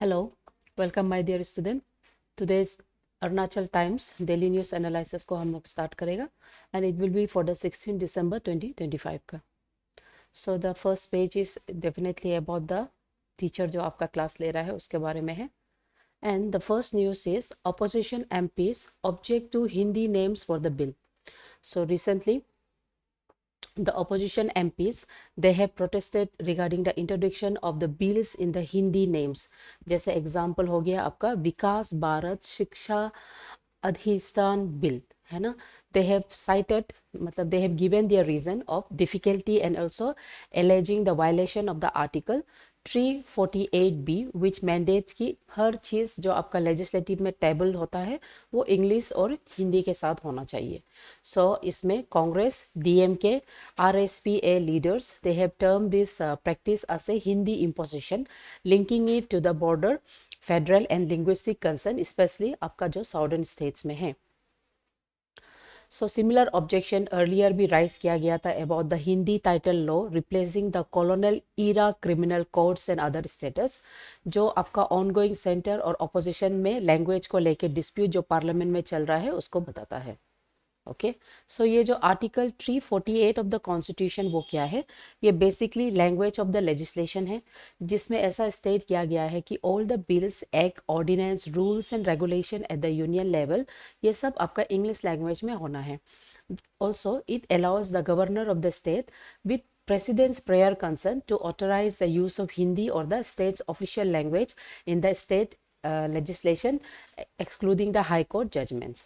Hello, welcome my dear student. Today's Arunachal Times Daily News Analysis को हम लोग start करेगा and it will be for the 16 December 2025 का. So the first page is definitely about the teacher जो आपका class ले रहा है उसके बारे में है. And the first news is opposition MPs object to Hindi names for the bill. So recently the opposition MPs they have protested regarding the introduction of the bills in the Hindi names. जैसे example हो गया आपका विकास भारत शिक्षा अधिस्थान bill है ना. They have cited मतलब they have given their reason of difficulty and also alleging the violation of the article 348B which mandates कि हर चीज़ जो आपका लेजिस्लेटिव में टेबल होता है वो इंग्लिश और हिंदी के साथ होना चाहिए. So इसमें Congress DMK RSPA leaders they have termed this practice as a Hindi imposition linking it to the border federal and linguistic concern especially आपका जो southern states में है. So similar objection earlier भी raise किया गया था about the Hindi title law replacing the colonial era criminal codes and other status जो आपका ongoing center और opposition में language को लेके dispute जो parliament में चल रहा है उसको बताता है. ओके सो ये जो आर्टिकल 348 ऑफ द कॉन्स्टिट्यूशन वो क्या है. ये basically language of the legislation है जिसमें ऐसा स्टेट किया गया है कि all the bills act ordinance rules and regulation at the union level ये सब आपका इंग्लिश लैंग्वेज में होना है. Also it allows the governor of the state with president's prior consent to authorize the use of Hindi or the state's official language in the state legislation excluding the high court judgments.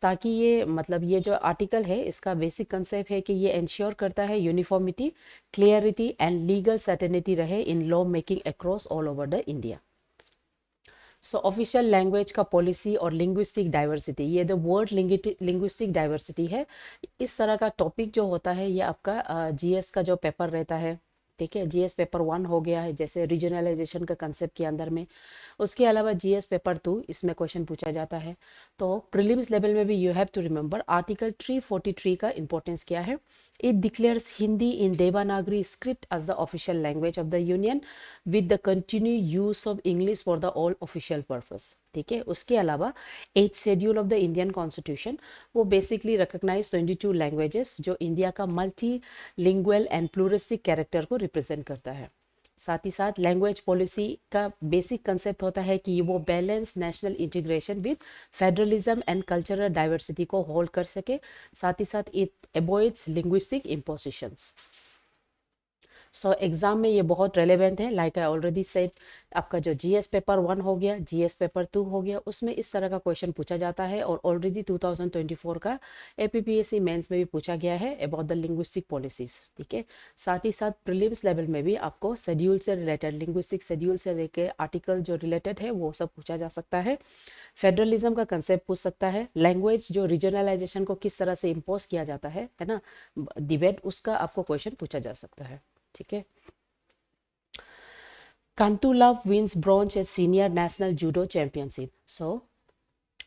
ताकि ये मतलब ये जो article है इसका basic concept है कि ये इंश्योर करता है uniformity clarity and legal certainty रहे in law making across all over the India. So official language का पॉलिसी और लिंग्विस्टिक डाइवर्सिटी ये द वर्ड लिंग्विस्टिक डाइवर्सिटी है. इस तरह का टॉपिक जो होता है ये आपका जीएस का जो पेपर रहता है ठीक है. जीएस पेपर 1 हो गया है जैसे रीजनलाइजेशन का कंसेप्ट के अंदर में. उसके अलावा जीएस पेपर 2 इसमें क्वेश्चन पूछा जाता है. तो प्रीलिम्स लेवल में भी you have to remember article 343 का इंपॉर्टेंस क्या है. It declares Hindi in Devanagari script as the official language of the union with the continue use of English for the all official purpose. ठीक है. उसके अलावा 8th schedule of the Indian constitution वो basically recognise 22 languages जो India का multilingual and pluralistic character को represent करता है. साथ ही साथ लैंग्वेज पॉलिसी का बेसिक कंसेप्ट होता है कि वो balance national integration with federalism and cultural diversity को होल्ड कर सके. साथ ही साथ it avoids linguistic impositions. So exam में ये बहुत रेलेवेंट है. लाइक आई ऑलरेडी सेड आपका जो जीएस पेपर 1 हो गया जीएस पेपर 2 हो गया उसमें इस तरह का क्वेश्चन पूछा जाता है और ऑलरेडी 2024 का एपीपीएससी मेंस में भी पूछा गया है अबाउट द लिंग्विस्टिक पॉलिसीज. ठीक है. साथ ही साथ प्रीलिम्स लेवल में भी आपको शेड्यूल से रिलेटेड लिंग्विस्टिक शेड्यूल से लेके आर्टिकल जो रिलेटेड है वो सब पूछा जा सकता है. फेडरलिज्म का कंसेप्ट पूछ सकता है. लैंग्वेज जो रीजनलाइजेशन को किस तरह से इम्पोज किया जाता है ना डिबेट उसका आपको क्वेश्चन पूछा जा सकता है. ठीक है. Kantulav wins bronze at senior national judo championship. So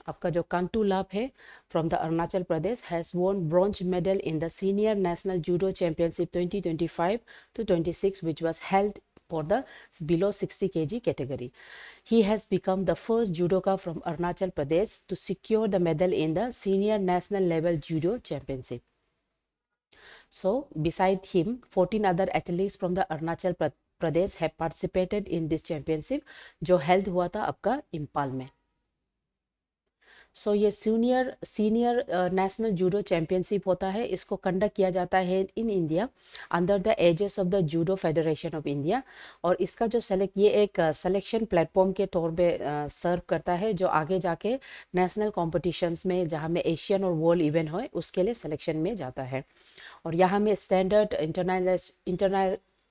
आपका जो कांतूलाव है from the Arunachal Pradesh has won bronze medal in the senior national judo championship 2025 to 26 which was held for the below 60 kg category. He has become the first judoka from Arunachal Pradesh to secure the medal in the senior national level judo championship. So, beside him, 14 other athletes from the Arunachal Pradesh have participated in this championship, जो held हुआ था आपका इम्फाल में. सो ये senior national judo championship होता है. इसको conduct किया जाता है in India under the aegis of the judo federation of India. और इसका जो ये एक सिलेक्शन प्लेटफॉर्म के तौर पे सर्व करता है जो आगे जाके नेशनल कॉम्पिटिशन्स में जहाँ में एशियन और वर्ल्ड इवेंट हो उसके लिए सिलेक्शन में जाता है. और यहाँ में standard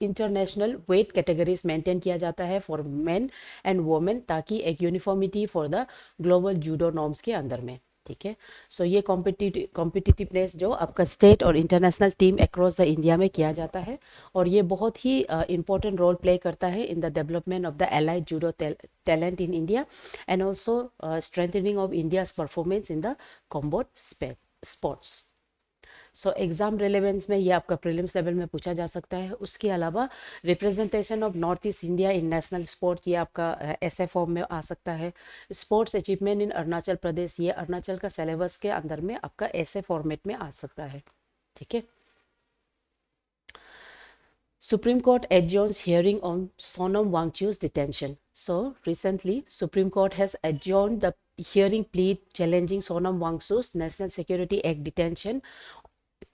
international weight categories maintain किया जाता है फॉर मेन एंड वुमेन ताकि एक uniformity for the global judo norms के अंदर में. ठीक है. सो ये कॉम्पिटिटिवनेस जो आपका स्टेट और international team across the India में किया जाता है और ये बहुत ही इंपॉर्टेंट रोल प्ले करता है in the development of the allied judo talent in India and also strengthening of India's performance in the combat sports. So exam relevance में ये आपका प्रीलिम्स लेवल में पूछा जा सकता है। उसके अलावा representation of north east India in national sports, ये आपका ऐसे फॉर्म में आ सकता है। स्पोर्ट्स अचीवमेंट इन अरुणाचल प्रदेश, ये अरुणाचल का सिलेबस के अंदर में आपका ऐसे फॉर्मेट में आ सकता है। ठीक है। Supreme Court adjourns hearing on Sonam Wangchu's detention. So recently, Supreme Court has adjourned the hearing plea challenging Sonam Wangchu's National Security Act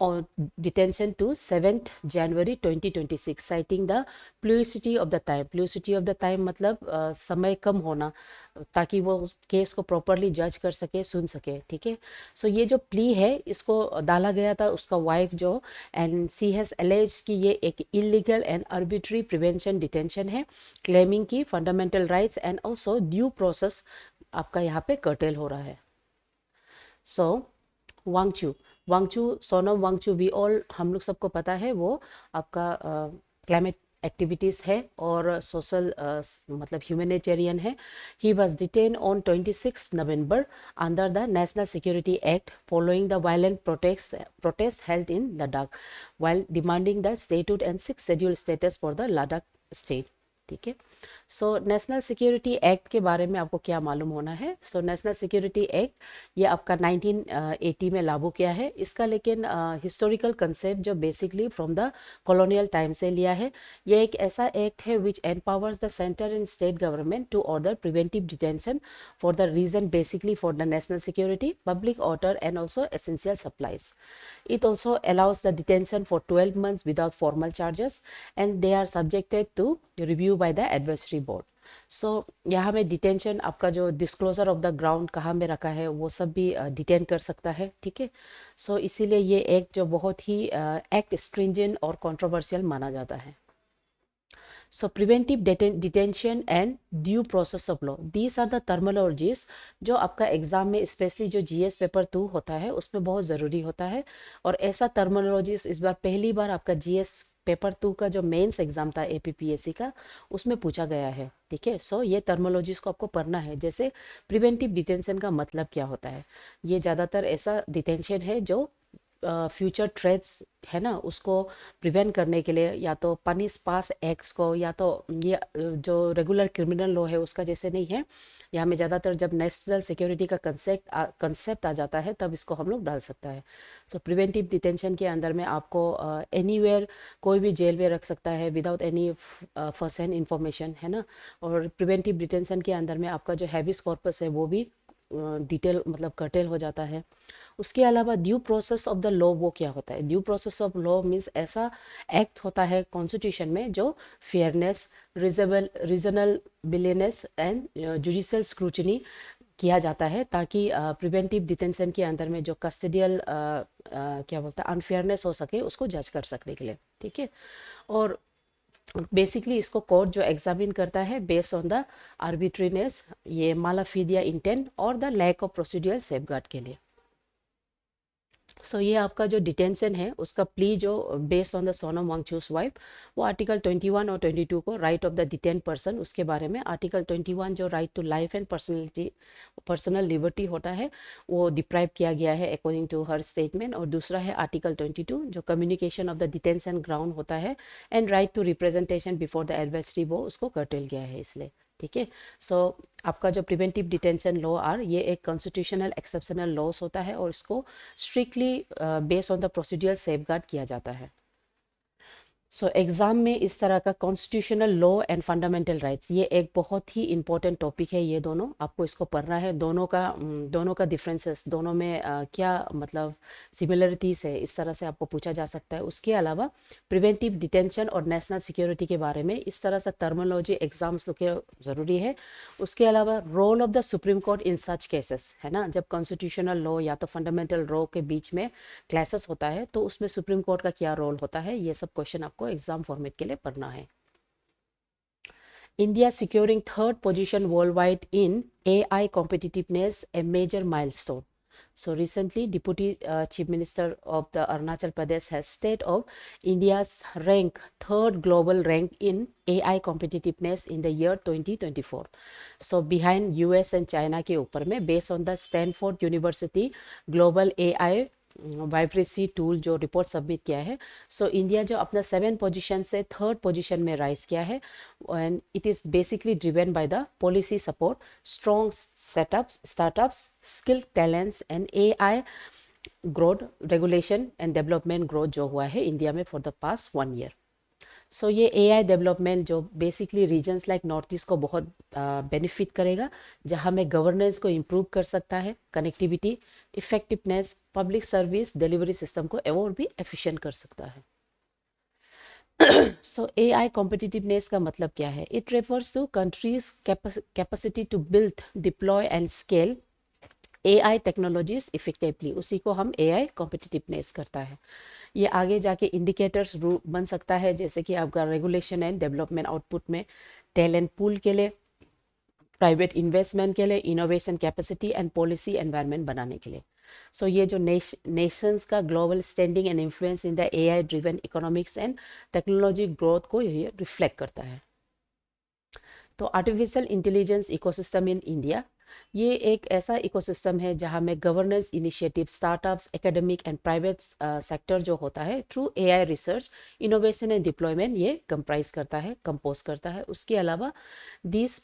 or detention to 7th January 2026, citing the paucity of the time. Paucity of the time मतलब समय कम होना, ताकि वो उस case को properly जज कर सके, सुन सके। ठीक है। सो ये जो प्ली है इसको डाला गया था उसका वाइफ जो, एंड सी हैज एलेज कि ये एक illegal and arbitrary prevention detention है, क्लेमिंग की fundamental rights and also due process आपका यहाँ पे कर्टेल हो रहा है। सो वांगचू, सोनम वांगचू वी ऑल, हम लोग सबको पता है वो आपका क्लाइमेट एक्टिविटीज़ है और सोशल मतलब ह्यूमैनिटेरियन है। He was detain on 26 November under the national security act following the violent protest held in Ladakh while demanding the statehood and sixth schedule status for the Ladakh state। ठीक है। So national security act के बारे में आपको क्या मालूम होना है। सो नेशनल सिक्योरिटी एक्ट ये आपका 1980 में लागू किया है। इसका लेकिन हिस्टोरिकल कंसेप्ट जो basically from the colonial time से लिया है। ये एक ऐसा एक्ट है which empowers the centre and state government to order preventive detention for the reason basically for the national security, public order and also essential supplies. It also allows the detention for 12 months without formal charges and they are subjected to review by the advisory board. सो यहाँ में detention आपका जो disclosure of the ground कहाँ में रखा है वो सब भी डिटेन कर सकता है। ठीक है। सो इसीलिए ये एक्ट जो बहुत ही एक्ट स्ट्रिंजेंट और कंट्रोवर्शियल माना जाता है। So preventive detention and due process of law, these are the terminologies जो आपका एग्जाम में स्पेशली जो जीएस पेपर 2 होता है उसमें बहुत ज़रूरी होता है। और ऐसा टर्मिनोलॉजीज इस बार पहली बार आपका जीएस पेपर 2 का जो मेंस एग्जाम था एपीपीएससी का उसमें पूछा गया है। ठीक है। सो ये टर्मिनोलॉजीज को आपको पढ़ना है। जैसे प्रिवेंटिव डिटेंशन का मतलब क्या होता है, ये ज़्यादातर ऐसा डिटेंशन है जो फ्यूचर थ्रेट्स है ना उसको प्रिवेंट करने के लिए, या तो पनिश पास एक्ट्स को, या तो ये जो रेगुलर क्रिमिनल लॉ है उसका जैसे नहीं है। यहाँ में ज़्यादातर जब नेशनल सिक्योरिटी का कंसेप्ट आ जाता है तब इसको हम लोग डाल सकता है। सो प्रिवेंटिव डिटेंशन के अंदर में आपको एनीवेयर कोई भी जेल में रख सकता है without any first hand information, है ना। और प्रिवेंटिव डिटेंशन के अंदर में आपका जो हैबिस कॉर्पस है वो भी डिटेल मतलब कर्टेल हो जाता है। उसके अलावा due process of the law वो क्या होता है। Due process of law means ऐसा एक्ट होता है कॉन्स्टिट्यूशन में जो fairness, reasonableness and judicial scrutiny किया जाता है, ताकि प्रिवेंटिव डिटेंशन के अंदर में जो कस्टडियल क्या बोलता है अनफेयरनेस हो सके उसको जज कर सकने के लिए। ठीक है। और बेसिकली इसको कोर्ट जो एग्जामिन करता है बेस्ड ऑन द आर्बिट्रीनेस, ये मालाफिडिया इंटेंट और the lack of procedural safeguard के लिए। सो ये आपका जो डिटेंशन है उसका प्ली जो based on the Sonam Wangchuk's wife, वो आर्टिकल 21 और 22 को right of the detain person उसके बारे में, आर्टिकल 21 जो right to life and personal liberty होता है वो डिप्राइव किया गया है अकॉर्डिंग टू हर स्टेटमेंट। और दूसरा है आर्टिकल 22 जो communication of the detention ground होता है and right to representation before the advisory, वो उसको कर्टेल गया है इसलिए। ठीक है। सो आपका जो प्रिवेंटिव डिटेंशन लॉ आर ये एक कॉन्स्टिट्यूशनल एक्सेप्शनल लॉस होता है और इसको strictly based on the procedural safeguard किया जाता है। सो एग्जाम में इस तरह का constitutional law and fundamental rights ये एक बहुत ही इंपॉर्टेंट टॉपिक है। ये दोनों आपको इसको पढ़ना है, दोनों का डिफरेंसेस, दोनों में क्या मतलब सिमिलरिटीज है, इस तरह से आपको पूछा जा सकता है। उसके अलावा प्रिवेंटिव डिटेंशन और नेशनल सिक्योरिटी के बारे में इस तरह से टर्मिनोलॉजी एग्जाम्स के ज़रूरी है। उसके अलावा role of the supreme court in such cases, है ना, जब कॉन्स्टिट्यूशनल लॉ या तो फंडामेंटल लॉ के बीच में क्लैसेस होता है तो उसमें सुप्रीम कोर्ट का क्या रोल होता है, ये सब क्वेश्चन आपको एग्जाम फॉर्मेट के लिए पढ़ना है। India securing third position worldwide in AI competitiveness, a major milestone. So recently, Deputy Chief Minister of the Arunachal Pradesh has stated of India's rank third global rank in AI competitiveness in the year 2024. So behind US and China के ऊपर में based on the Stanford University Global AI vibrancy tool जो report submit किया है, so India जो अपना 7 position से 3rd position में राइज किया है, and it is basically driven by the policy support, strong setups, startups, skilled talents and AI growth, regulation and development growth जो हुआ है इंडिया में for the past 1 year. So ये AI development जो basically reasons like north east को बहुत benefit करेगा, जहाँ में गवर्नेंस को इम्प्रूव कर सकता है, connectivity, effectiveness, public service delivery system को और भी एफिशिएंट कर सकता है। सो एआई कॉम्पिटिटिवनेस का मतलब क्या है? It refers to country's capacity to build, deploy and scale AI technologies effectively, उसी को हम एआई कॉम्पिटिटिवनेस करता है। ये आगे जाके इंडिकेटर्स बन सकता है, जैसे कि आपका रेगुलेशन एंड डेवलपमेंट आउटपुट में, टैलेंट पूल के लिए, प्राइवेट इन्वेस्टमेंट के लिए, innovation capacity and policy environment बनाने के लिए। सो ये जो नेशंस का global standing and influence in the AI driven economics and technology growth को ये रिफ्लेक्ट करता है। तो artificial intelligence ecosystem in India, ये एक ऐसा इकोसिस्टम है जहां में governance initiative, startups, academic and private sector जो होता है through AI research, innovation and deployment ये कंप्राइज करता है, कंपोज करता है। उसके अलावा this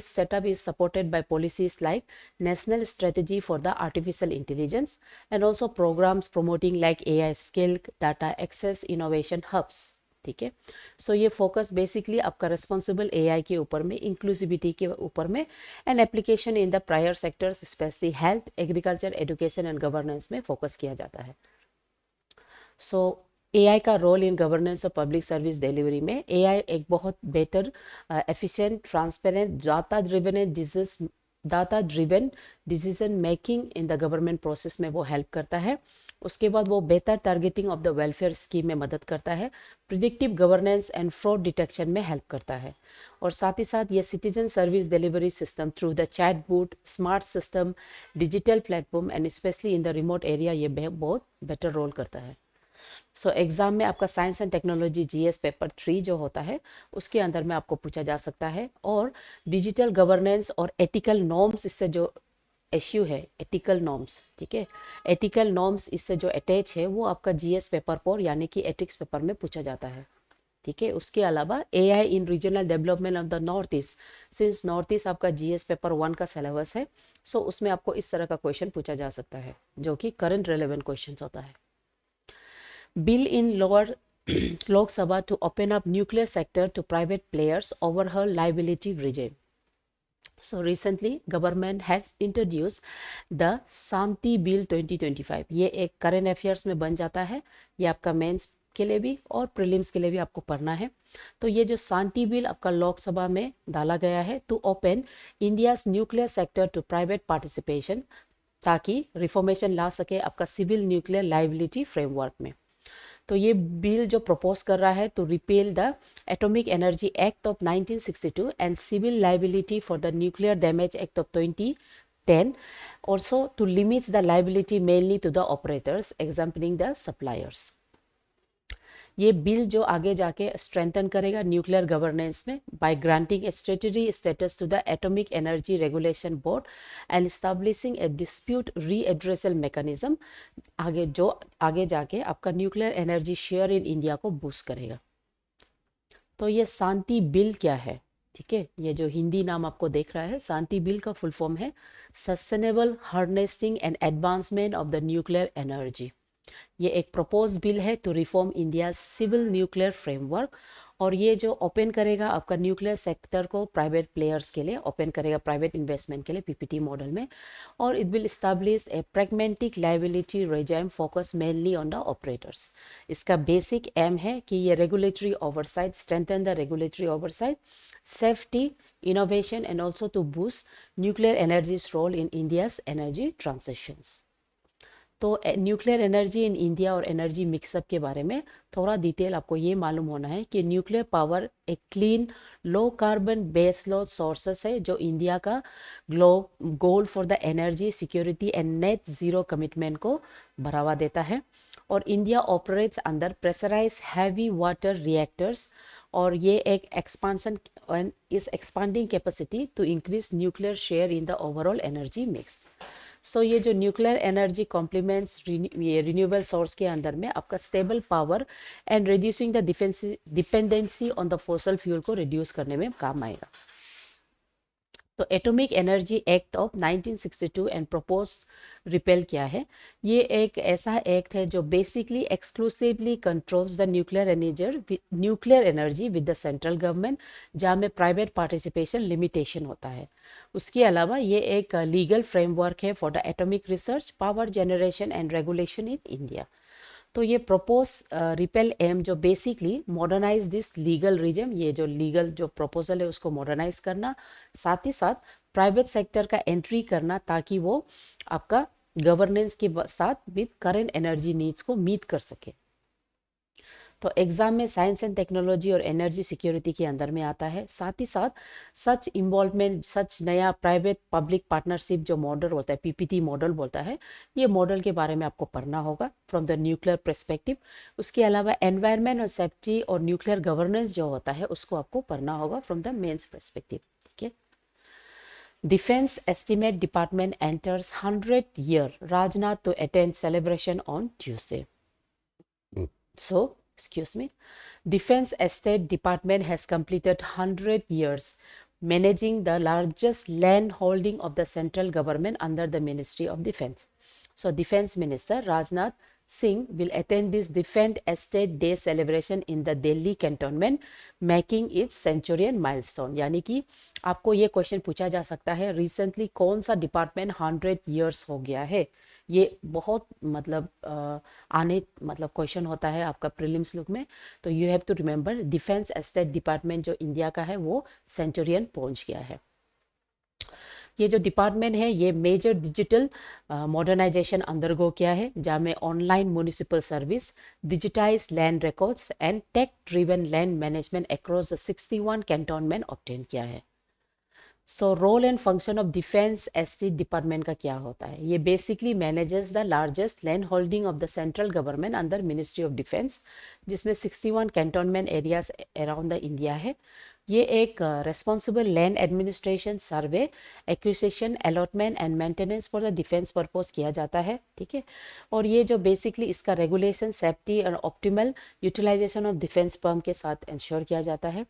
setup is supported by policies like national strategy for the artificial intelligence and also programmes promoting like AI skill, data access, innovation hubs. ठीक है, so ये फोकस बेसिकली आपका रिस्पॉन्सिबल एआई के ऊपर में, इंक्लूसिविटी के ऊपर में, and application in the prior sectors specially health, agriculture, education and governance में फोकस किया जाता है। सो एआई का रोल इन गवर्नेंस और पब्लिक सर्विस डिलीवरी में, एआई एक बहुत better, efficient, transparent, data driven decision making in the government process में वो हेल्प करता है। उसके बाद वो बेहतर targeting of the welfare scheme में मदद करता है, predictive governance and fraud detection में हेल्प करता है, और साथ ही साथ ये citizen service delivery system through the chat bot, smart system, digital platform and specially in the remote area ये बहुत बेटर रोल करता है। सो एग्जाम में आपका science and technology GS paper 3 जो होता है, उसके अंदर में आपको पूछा जा सकता है, और डिजिटल गवर्नेंस और एथिकल नॉर्म्स, इससे जो इश्यू है एथिकल नॉर्म्स, ठीक है, एथिकल नॉर्म्स इससे जो अटैच है वो आपका जीएस पेपर पर यानी कि एथिक्स पेपर में पूछा जाता है। ठीक है, उसके अलावा AI in regional development of the north east, since north east आपका जीएस पेपर 1 का सिलेबस है, सो उसमें आपको इस तरह का क्वेश्चन पूछा जा सकता है, जो कि करंट रेलेवेंट क्वेश्चन होता है। Bill in lower Lok Sabha to open up nuclear sector to private players overhaul liability regime. So recently government has introduced the Santi Bill 2025. ये एक करंट अफेयर्स में बन जाता है, ये आपका मेंस के लिए भी और प्रीलिम्स के लिए भी आपको पढ़ना है। तो ये जो शांति बिल आपका लोकसभा में डाला गया है to open India's nuclear sector to private participation, ताकि रिफॉर्मेशन ला सके आपका सिविल न्यूक्लियर लाइबिलिटी फ्रेमवर्क में। तो ये बिल जो प्रपोज कर रहा है to repeal the atomic energy act of 1962 and civil liability for the nuclear damage act of 2010, also to limit the liability mainly to the operators exempting the suppliers. ये bill जो आगे जाके strengthen करेगा nuclear governance में by granting a statutory status to the atomic energy regulation board and establishing a dispute redressal mechanism, आगे जाके आपका nuclear energy share in India को बूस्ट करेगा। तो ये शांति बिल क्या है? ठीक है, ये जो हिंदी नाम आपको देख रहा है, शांति बिल का फुल फॉर्म है sustainable harnessing and advancement of the nuclear energy. ये एक प्रपोज बिल है to reform India civil nuclear framework, और ये जो ओपन करेगा आपका न्यूक्लियर सेक्टर को प्राइवेट प्लेयर्स के लिए, ओपन करेगा प्राइवेट इन्वेस्टमेंट के लिए पीपीटी मॉडल में, और it will establish a pragmatic liability regime focus mainly on the operators. इसका बेसिक एम है कि ये regulatory oversight, strengthen the regulatory oversight, safety, innovation and also to boost nuclear energy's role in India's energy transitions. तो nuclear energy in India और energy mix up के बारे में थोड़ा डिटेल आपको ये मालूम होना है कि न्यूक्लियर पावर एक clean low carbon base load sources है जो इंडिया का goal for the energy security and net zero commitment को बढ़ावा देता है, और India operates under pressurise heavy water reactors, और ये एक expansion is expanding capacity to increase nuclear share in the overall energy mix. So ये जो न्यूक्लियर एनर्जी कॉम्प्लीमेंट्स ये रिन्यूएबल सोर्स के अंदर में आपका stable power and reducing the dependency on the fossil fuel को रिड्यूस करने में काम आएगा। तो atomic energy act of 1962 and propose repel क्या है? ये एक ऐसा एक्ट है जो basically exclusively controls the nuclear energy with the central government, जहाँ में प्राइवेट पार्टिसिपेशन लिमिटेशन होता है। उसके अलावा ये एक लीगल फ्रेमवर्क है for the atomic research, power generation and regulation in India. तो ये प्रपोज रिपेल एम जो basically modernise this legal regime, ये जो लीगल जो प्रपोजल है उसको मॉडर्नाइज करना, साथ ही साथ प्राइवेट सेक्टर का एंट्री करना ताकि वो आपका गवर्नेंस के साथ विद करेंट एनर्जी नीड्स को मीट कर सके। तो एग्जाम में साइंस एंड टेक्नोलॉजी और एनर्जी सिक्योरिटी के अंदर में आता है। साथ ही साथ सच इन्वॉल्वमेंट, सच नया प्राइवेट पब्लिक पार्टनरशिप जो मॉडल होता है, पीपीटी मॉडल बोलता है, ये मॉडल के बारे में आपको पढ़ना होगा फ्रॉम द न्यूक्लियर पर्सपेक्टिव। उसके अलावा एनवायरमेंट और सेफ्टी और न्यूक्लियर गवर्नेंस जो होता है उसको आपको पढ़ना होगा फ्रॉम द मेन्स पर्सपेक्टिव। ठीक है। Defense Estimate Department enters 100th year. Rajnath to attend celebration on Tuesday. So, excuse me. Defense Estate Department has completed 100 years managing the largest land holding of the central government under the Ministry of Defense. So, Defense Minister Rajnath Singh will attend this Defense Estate Day celebration in the Delhi cantonment, making it centurion milestone. यानी कि आपको ये question पूछा जा सकता है, recently कौन सा डिपार्टमेंट 100 ईयर्स हो गया है? ये बहुत मतलब आने मतलब क्वेश्चन होता है आपका प्रीलिम्स लुक में। तो you have to remember defence estate department जो इंडिया का है वो सेंचुरियन पहुंच गया है। ये जो डिपार्टमेंट है ये मेजर डिजिटल मॉडर्नाइजेशन अंडरगो किया है, जहाँ में online municipal service, digitise land records and tech driven land management across the 61 cantonment obtain किया है। So role and function of defence estate department का क्या होता है? ये basically manages the largest land holding of the central government under ministry of defence, जिसमें 61 cantonment areas around the India है। ये एक responsible land administration, survey, acquisition, allotment and maintenance for the defence purpose किया जाता है। ठीक है। और ये जो बेसिकली इसका रेगुलेशन, सेफ्टी और optimal utilisation of defence firm के साथ इंश्योर किया जाता है।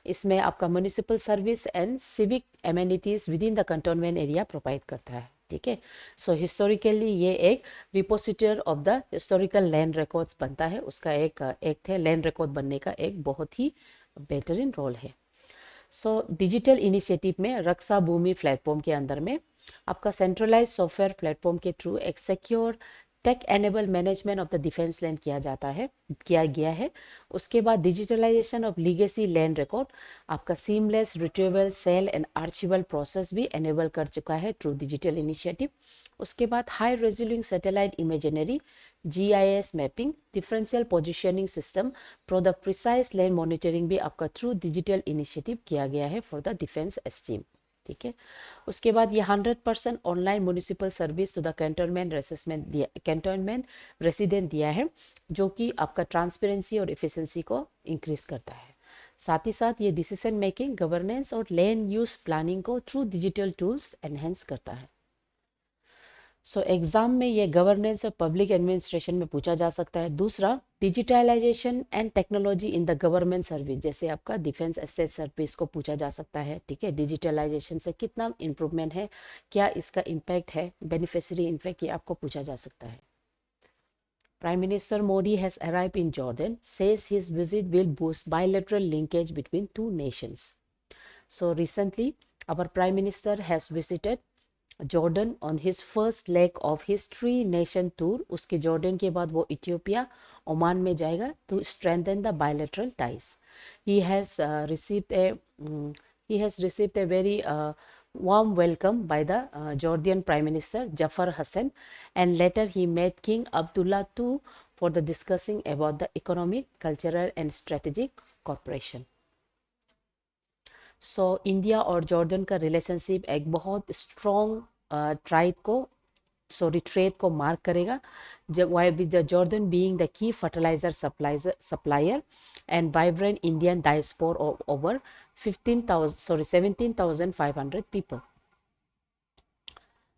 इसमें आपका municipal service and civic amenities within the cantonment area provide करता है। ठीक है। सो हिस्टोरिकली ये एक repository of the historical land records बनता है, उसका एक थे लैंड रिकॉर्ड बनने का एक बहुत ही बेहतरीन रोल है। सो डिजिटल इनिशिएटिव में रक्षा भूमि प्लेटफॉर्म के अंदर में आपका सेंट्रलाइज सॉफ्टवेयर प्लेटफॉर्म के थ्रू एक secure tech enable management of the defence land किया गया है। उसके बाद digitalisation of legacy land record, आपका seamless retrieval, sale and archival process भी एनेबल कर चुका है थ्रू डिजिटल इनिशिएटिव। उसके बाद high resolution satellite imagery, GIS mapping, differential positioning system for the precise land monitoring भी आपका थ्रू डिजिटल इनिशिएटिव किया गया है फॉर द डिफेंस एस्टीम। ठीक है। उसके बाद ये 100% online municipal service to the cantonment resident दिया है, जो कि आपका ट्रांसपेरेंसी और एफिशिएंसी को इंक्रीज करता है। साथ ही साथ ये डिसीजन मेकिंग, गवर्नेंस और लैंड यूज प्लानिंग को थ्रू डिजिटल टूल्स एनहेंस करता है। सो एग्जाम में ये गवर्नेंस और पब्लिक एडमिनिस्ट्रेशन में पूछा जा सकता है। दूसरा, digitalisation and technology in the government service, जैसे आपका डिफेंस एस्टेट सर्विस को पूछा जा सकता है। ठीक है। डिजिटलाइजेशन से कितना इम्प्रूवमेंट है, क्या इसका इम्पैक्ट है, बेनिफिशियरी इम्पैक्ट, ये आपको पूछा जा सकता है। Prime Minister Modi has arrived in Jordan, says his visit will boost bilateral linkage between two nations. So recently, our Prime Minister has visited Jordan on his first leg of his 3 nation tour. उसके Jordan के बाद वो Ethiopia, Oman में जाएगा to strengthen the bilateral ties. He has received a very warm welcome by the Jordan Prime Minister Jafar Hassan, and later he met King Abdullah II for the discussing about the economic, cultural and strategic cooperation. So India और Jordan का relationship एक बहुत strong tribe को trade को mark करेगा, जब with the Jordan being the key fertiliser supplier and vibrant Indian diaspora of over 17,500 people.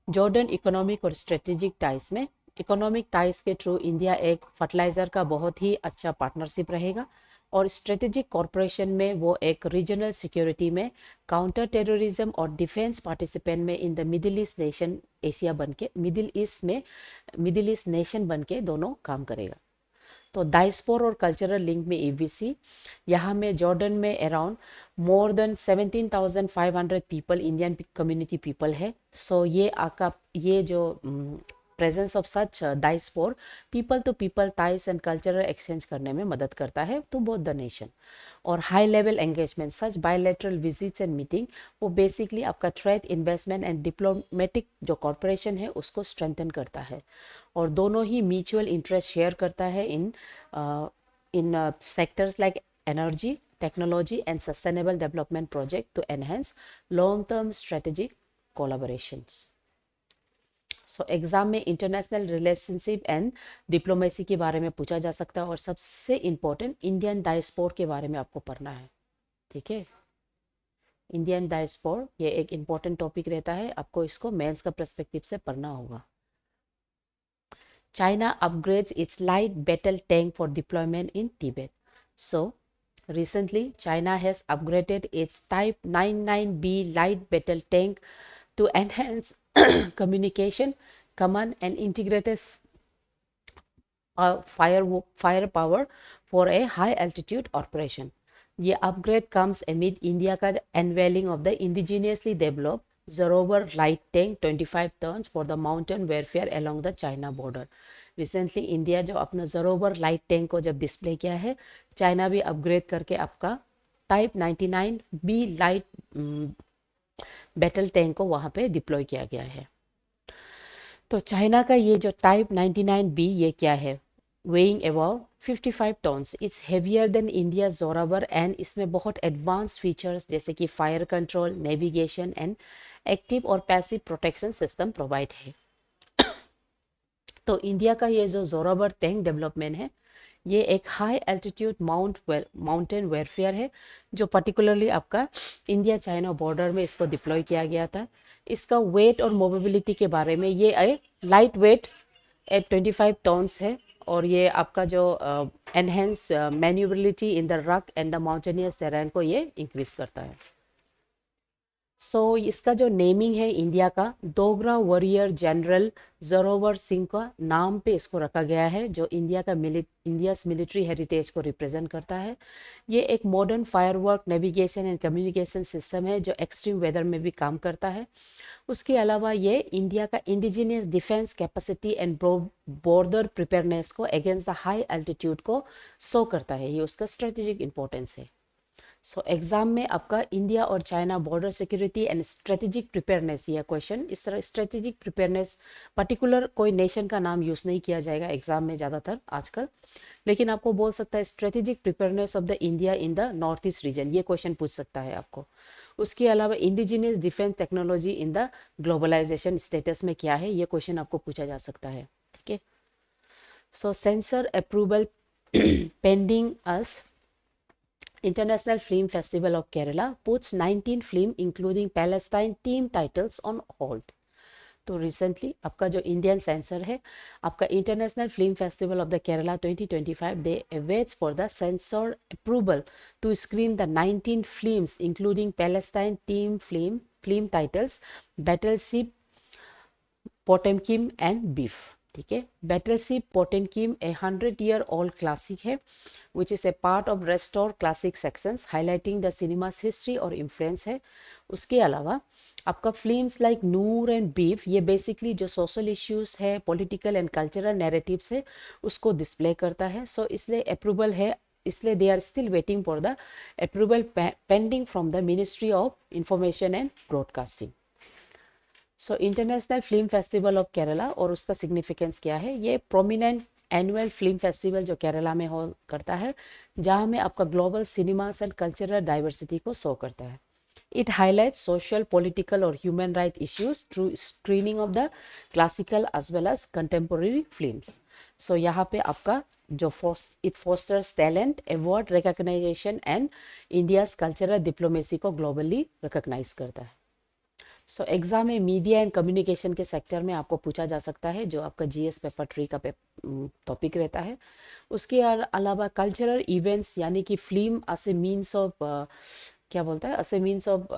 Jordan economic और strategic ties में, इकोनॉमिक टाइज के थ्रू इंडिया एक फर्टिलाइजर का बहुत ही अच्छा पार्टनरशिप रहेगा, और स्ट्रेटेजिक कॉरपोरेशन में वो एक रीजनल सिक्योरिटी में, काउंटर टेररिज्म और डिफेंस पार्टिसिपेंट में in the middle east nation, Asia बन के मिडिल ईस्ट नेशन बन के दोनों काम करेगा। तो डायस्पोर और कल्चरल लिंक में ईबीसी, यहाँ में जॉर्डन में around more than 17,500 people, Indian community people है। सो ये जो presence of such diaspora people to people ties and cultural exchange करने में मदद करता है टू बोथ द नेशन। और high level engagement such bilateral visits and meeting, वो बेसिकली आपका ट्रेड, इन्वेस्टमेंट एंड डिप्लोमेटिक जो कॉर्पोरेशन है उसको स्ट्रेंथन करता है, और दोनों ही म्यूचुअल इंटरेस्ट शेयर करता है in sectors like energy, technology and sustainable development project to enhance long term strategic collaborations. So exam में इंटरनेशनल रिलेशनशिप एंड डिप्लोमेसी के बारे में पूछा जा सकता है, और सबसे इम्पोर्टेंट इंडियन डायस्पोर के बारे में आपको पढ़ना है। ठीक है, इंडियन डायस्पोर ये एक इम्पोर्टेंट टॉपिक रहता है, आपको इसको मेंस का पर्सपेक्टिव से पढ़ना होगा। China upgrades its light battle tank for deployment in Tibet. So, recently, China has upgraded its Type 99B light battle tank to enhance communication, command, and integrated firepower for a high altitude operation. ये upgrade comes amid India का unveiling of the indigenously developed Zorovar light tank 25 tons for the mountain warfare along the China border. Recently India जो अपना ज़रोवर light tank को जब display किया है, China भी upgrade करके आपका type 99 B light battle tank को वहाँ पे डिप्लॉय किया गया है। तो चाइना का ये जो टाइप 99 बी, ये क्या है, weighing about 55 tons, it's heavier than India Zorawar, and इसमें बहुत एडवांस फीचर्स जैसे कि fire control, navigation and active और पैसिव प्रोटेक्शन सिस्टम प्रोवाइड है। तो इंडिया का ये जो जोरावर टैंक डेवलपमेंट है, ये एक हाई एल्टीट्यूड माउंटेन वेयरफेयर है, जो पर्टिकुलरली आपका इंडिया चाइना बॉर्डर में इसको डिप्लॉय किया गया था। इसका वेट और मोबिलिटी के बारे में, ये एक लाइट वेट एट 25 टन्स है, और ये आपका जो enhance manoeuvrability in the rock and the mountainous terrain को ये इंक्रीज करता है। इसका जो नेमिंग है इंडिया का, डोगरा वॉरियर जनरल ज़रोवर सिंह का नाम पे इसको रखा गया है, जो इंडियाज मिलिट्री हेरिटेज को रिप्रेजेंट करता है। ये एक modern firework, navigation and communication system है जो एक्सट्रीम वेदर में भी काम करता है। उसके अलावा ये इंडिया का indigenous defence capacity and border preparedness को अगेंस्ट द हाई एल्टीट्यूड को शो करता है, ये उसका स्ट्रेटेजिक इंपॉर्टेंस है। एग्जाम में आपका इंडिया और China border security and strategic preparedness, यह क्वेश्चन इस तरह, स्ट्रेटेजिक प्रिपेयरनेस पर्टिकुलर कोई नेशन का नाम यूज नहीं किया जाएगा एग्जाम में ज़्यादातर आजकल, लेकिन आपको बोल सकता है strategic preparedness of the India in the north east region, ये क्वेश्चन पूछ सकता है आपको। उसके अलावा indigenous defence technology in the globalisation status में क्या है, ये क्वेश्चन आपको पूछा जा सकता है। ठीक है, sensor approval pending us, International Film Festival of Kerala puts 19 film including Palestine team titles on hold. तो रिसेंटली आपका जो इंडियन सेंसर है, आपका international film festival of the Kerala 2025, they awaits for the censor approval to screen the 19 films including Palestine team film titles battleship Potemkin and beef. ठीक है, battleship Potemkin a 100-year old classic है, which is a part of restore classic sections highlighting the cinema's history और influence है। उसके अलावा आपका films like Noor and beef, ये basically जो सोशल इश्यूज है, पॉलिटिकल एंड कल्चरल नैरेटिव्स है, उसको डिस्प्ले करता है। इसलिए अप्रूवल है, इसलिए they are still waiting for the approval pending from the ministry of information and broadcasting. International film festival of Kerala और उसका सिग्निफिकेंस क्या है, ये प्रोमिनेंट एनुअल फिल्म फेस्टिवल जो केरला में हो करता है, जहाँ में आपका global cinemas and cultural diversity को शो करता है। इट हाईलाइट्स सोशल, पॉलिटिकल और human right issues through screening of the classical as well as contemporary films. यहाँ पे आपका जो it fosters talent, award recognisation and India's cultural diplomacy को globally recognise करता है। सो एग्जाम में मीडिया एंड कम्युनिकेशन के सेक्टर में आपको पूछा जा सकता है, जो आपका जीएस पेपर 3 का टॉपिक रहता है। उसके अलावा कल्चरल इवेंट्स यानी कि film as a means of क्या बोलता है, as a means of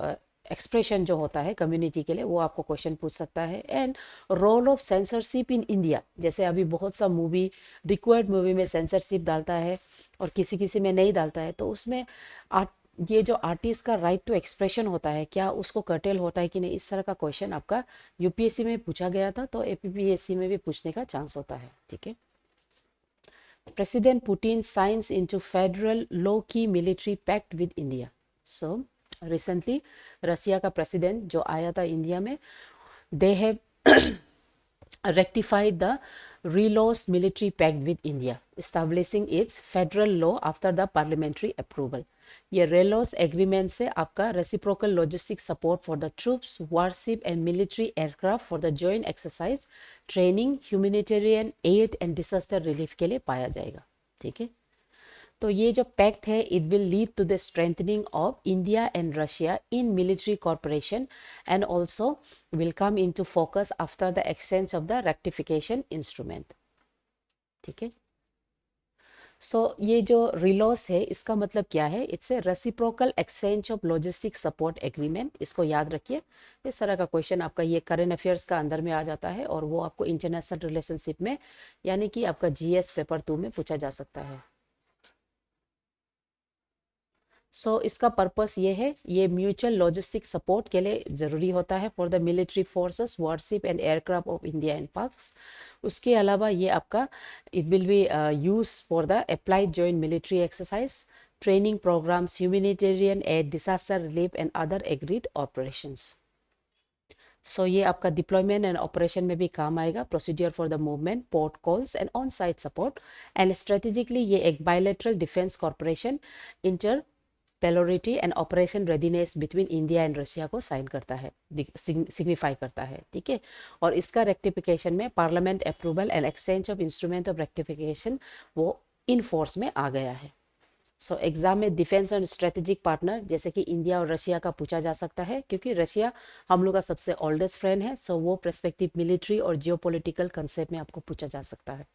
expression जो होता है कम्युनिटी के लिए, वो आपको क्वेश्चन पूछ सकता है। And role of censorship in India, जैसे अभी बहुत सा मूवी रिक्वायर्ड मूवी में सेंसरशिप डालता है और किसी किसी में नहीं डालता है, तो उसमें ये जो आर्टिस्ट का राइट टू एक्सप्रेशन होता है, क्या उसको कर्टेल होता है कि नहीं, इस तरह का क्वेश्चन आपका यूपीएससी में पूछा गया था, तो एपीपीएससी में भी पूछने का चांस होता है। ठीक है। President Putin signs into federal low-key military pact with India. So recently, रसिया का प्रेसिडेंट जो आया था इंडिया में, they have rectified the relost military pact with India, establishing its federal law after the parliamentary approval. ये रेलोस agreement से आपका reciprocal logistic support for the troops, warship and military aircraft for the joint exercise, training, humanitarian add and disaster relief के लिए पाया जाएगा। ठीक है। तो ये जो पैक्ट है, it will lead to the strengthening of India and Russia in military corporation and also will come into focus after the exchange of the rectification instrument. ठीक है। सो ये जो रिलॉस है, इसका मतलब क्या है? It's a reciprocal exchange of logistic support agreement. इसको याद रखिए, इस तरह का क्वेश्चन आपका ये करंट अफेयर्स का अंदर में आ जाता है और वो आपको इंटरनेशनल रिलेशनशिप में यानी कि आपका जीएस पेपर 2 में पूछा जा सकता है। इसका पर्पस ये है, ये म्यूचुअल लॉजिस्टिक सपोर्ट के लिए ज़रूरी होता है for the military forces, warship and aircraft of India and Pak. उसके अलावा ये आपका it will be use for the applied joint military exercise, training programmes, humanitarian aid, disaster relief and other agreed operations. ये आपका डिप्लॉयमेंट एंड ऑपरेशन में भी काम आएगा, procedure for the movement, port calls and on site support. And strategically ये एक bilateral defence corporation interoperability and operation readiness between India and Russia को sign करता है, सिग्निफाई करता है। ठीक है। और इसका रेक्टिफिकेशन में parliament approval and exchange of instrument of rectification वो इन फोर्स में आ गया है। एग्जाम में डिफेंस एंड स्ट्रेटेजिक पार्टनर जैसे कि इंडिया और रशिया का पूछा जा सकता है, क्योंकि रशिया हम लोग का सबसे ओल्डेस्ट फ्रेंड है। वो पर्सपेक्टिव मिलिट्री और जियोपॉलिटिकल कंसेप्ट में आपको पूछा जा सकता है।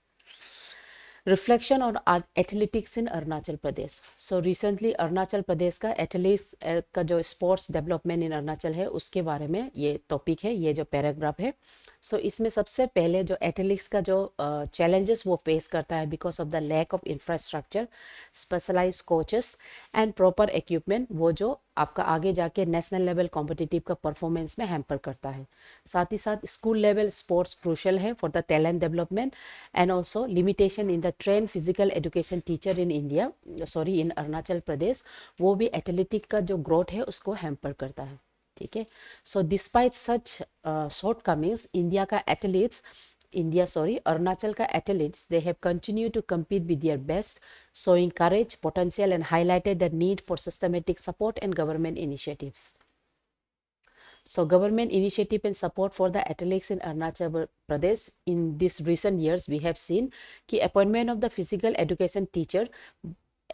Reflection on athletics in Arunachal Pradesh. Recently Arunachal Pradesh का एथलेटिक्स का जो स्पोर्ट्स डेवलपमेंट इन अरुणाचल है, उसके बारे में ये टॉपिक है, ये जो पैराग्राफ है। इसमें सबसे पहले जो एथलेटिक्स का जो चैलेंजेस वो फेस करता है because of the lack of infrastructure, specialised coaches and proper equipment, वो जो आपका आगे जाके नेशनल लेवल कॉम्पिटिटिव का परफॉर्मेंस में हैम्पर करता है। साथ ही साथ स्कूल लेवल स्पोर्ट्स क्रूशल है for the talent development and also limitation in the train physical education teacher in India, in Arunachal Pradesh, वो भी एथलेटिक का जो ग्रोथ है उसको हैम्पर करता है। ठीक है। डिस्पाइट सच शॉर्ट कमिंग्स, अरुणाचल का athletes, they have continued to compete with their best, showing courage, potential and highlighted the need for systematic support and government initiatives. Government initiative and support for the athletes in Arunachal Pradesh in these recent years, we have seen कि appointment of the physical education teacher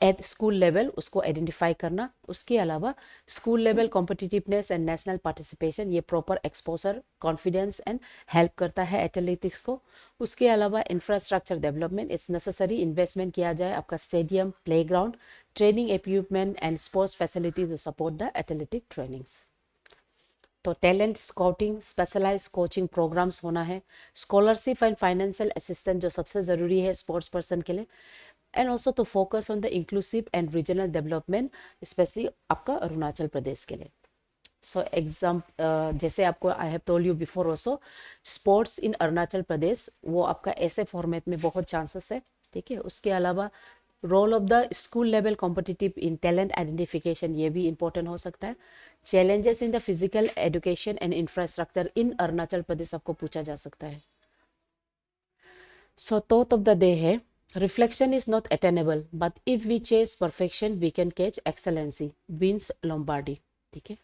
at school level उसको identify करना, उसके अलावा school level competitiveness and national participation, ये proper exposure, confidence and help करता है athletics को। उसके अलावा infrastructure development, it's necessary investment किया जाए आपका stadium, playground, training equipment and sports facility to support the athletic trainings. Talent scouting, specialise coaching programmes होना है, स्कॉलरशिप एंड फाइनेंशियल असिस्टेंस जो सबसे ज़रूरी है स्पोर्ट्स पर्सन के लिए, and also to focus on the inclusive and regional development specially आपका अरुणाचल प्रदेश के लिए। एग्जाम जैसे आपको I have told you before also, sports in Arunachal Pradesh वो आपका ऐसे फॉर्मेट में बहुत चांसेस है। ठीक है। उसके अलावा role of the school level competitive in talent identification, ये भी इंपॉर्टेंट हो सकता है। Challenges in the physical education and infrastructure in Arunachal Pradesh आपको पूछा जा सकता है। थॉट ऑफ द डे है, reflection is not attainable, but if we chase perfection, we can catch excellency. Vince Lombardi. ठीक है।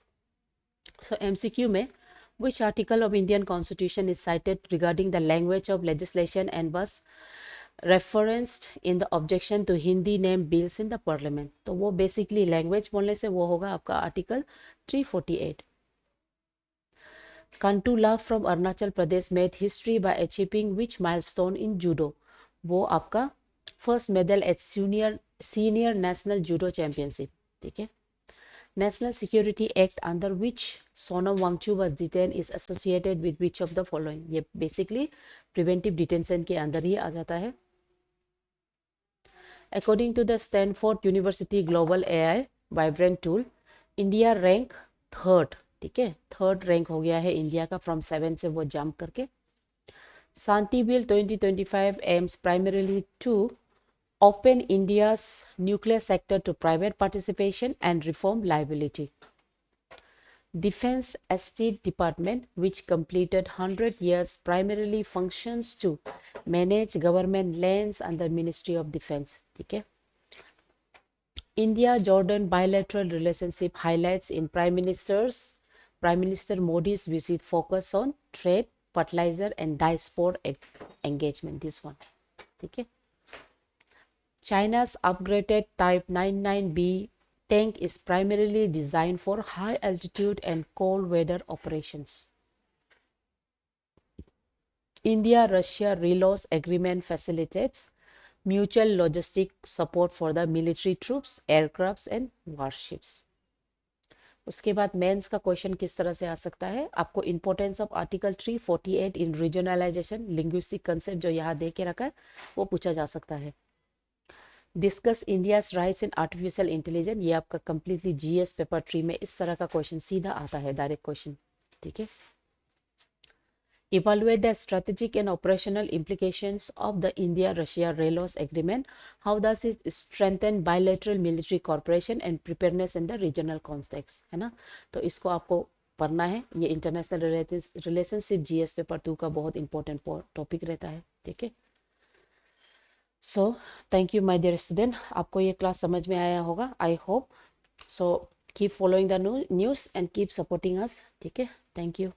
MCQ में which article of Indian Constitution is cited regarding the language of legislation and was referenced in the objection to Hindi name bills in the parliament? तो वो basically language बोलने से वो होगा आपका article 348। Kantula from Arunachal Pradesh made history by achieving which milestone in judo? वो आपका first medal at senior national judo championship, ठीक है। National security act under which Sonam Wangchuk was detain is associated with which of the following? ये basically preventive detention के अंदर ही आ जाता है। According to the Stanford university global AI vibrant tool, India rank third, ठीक है, थर्ड रैंक हो गया है इंडिया का, फ्रॉम 7 से वो जंप करके। Shanti bill 2025 aims primarily to open India's nuclear sector to private participation and reform liability. Defense Estate Department, which completed 100 years, primarily functions to manage government lands under Ministry of Defense. ठीक है। India-Jordan bilateral relationship highlights in Prime Minister Modi's visit focus on trade, fertilizer and diaspora engagement. This one, ठीक है। China's upgraded Type 99B tank is primarily designed for high altitude and cold weather operations. India-Russia reload agreement facilitates mutual logistic support for the military troops, aircrafts and warships. उसके बाद mains का question किस तरह से आ सकता है? आपको importance of article 348 in regionalisation linguistic concept जो यहाँ दे के रखा है वो पूछा जा सकता है। Discuss India's rise in artificial intelligence, ये आपका कंप्लीटली जीएस पेपर 3 में इस तरह का क्वेश्चन सीधा आता है, डायरेक्ट क्वेश्चन, ठीक है। Evaluate the strategic and operational implications of the India-Russia RELOS agreement. How does it strengthen bilateral military cooperation and preparedness in the regional context? है ना, तो इसको आपको पढ़ना है। ये इंटरनेशनल रिलेशनशिप जीएस पेपर 2 का बहुत इंपॉर्टेंट टॉपिक रहता है, ठीक है। So thank you my dear student, आपको ये क्लास समझ में आया होगा, I hope. So keep following the news and keep supporting us, ठीक है। Thank you.